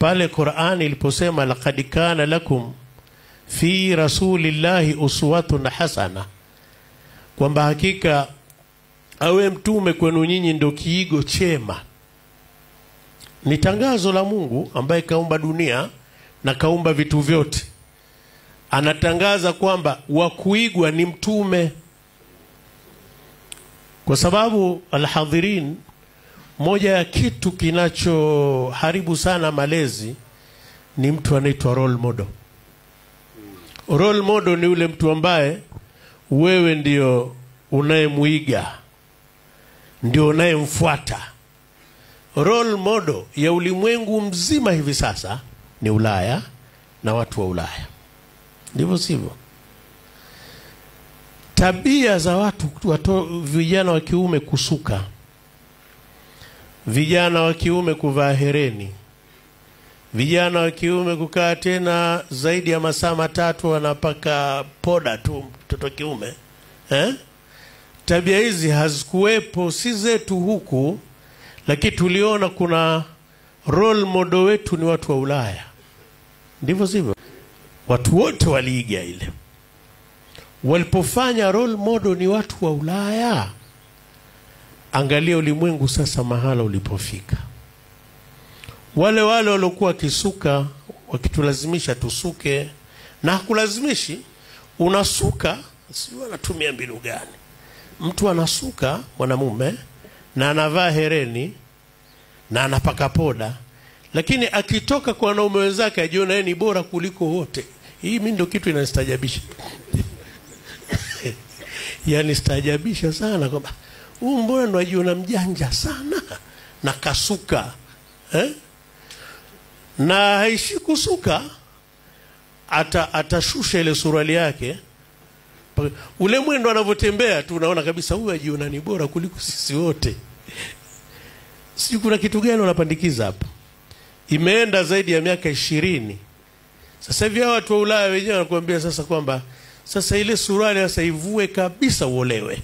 pale Qur'ani iliposema laqad kana lakum fi rasulillahi uswatun hasana, kwamba hakika awe mtume kwenu nyinyi ndio kiigo chema. Ni tangazo la Mungu ambaye kaumba dunia na kaumba vitu vyote. Anatangaza kwamba wa kuigwa ni mtume. Kwa sababu alhadhirin, moja ya kitu kinachoharibu sana malezi ni mtu anaitwa role model. Role model ni ule mtu ambaye wewe ndio unayemuiga, ndio unayemfuata. Role model ya ulimwengu mzima hivi sasa ni Ulaya na watu wa Ulaya. Ndivyo sivyo? Tabia za watu vijana wa kiume kusuka, vijana wa kiume kuvaa hereni, vijana wa kiume kukaa tena zaidi ya masaa matatu wanapaka poda tu mtoto kiume. Tabia hizi hazikuwepo, si zetu huku, lakini tuliona kuna role model wetu ni watu wa Ulaya. Ndivyo sivyo? Watu wote waliiga ile. Walipofanya role model ni watu wa Ulaya, angalia ulimwengu sasa mahala ulipofika. Wale waliokuwa kisuka wakitulazimisha tusuke, na hakulazimishi, unasuka, sio anatumia mbinu gani. Mtu anasuka mwanamume na anavaa hereni na anapaka poda, lakini akitoka kwa wanaume wenzake ajiona yeye ni bora kuliko wote. Hii mimi ndio kitu inanistajabisha. Yani stajabisha sana kwamba huyu mbona ndo ajiona mjanja sana na kasuka. Na haishi kusuka, atashusha ile suruali yake. Ule mwendo anavyotembea tu unaona kabisa huyu ajiona ni bora kuliko sisi wote. Sijui kuna kitu gani wanapandikiza hapa. Imeenda zaidi ya miaka 20. Sasa hivi watu wa Ulaya wenyewe wanakuambia sasa kwamba sasa ile suruali sasa ivue kabisa uolewe.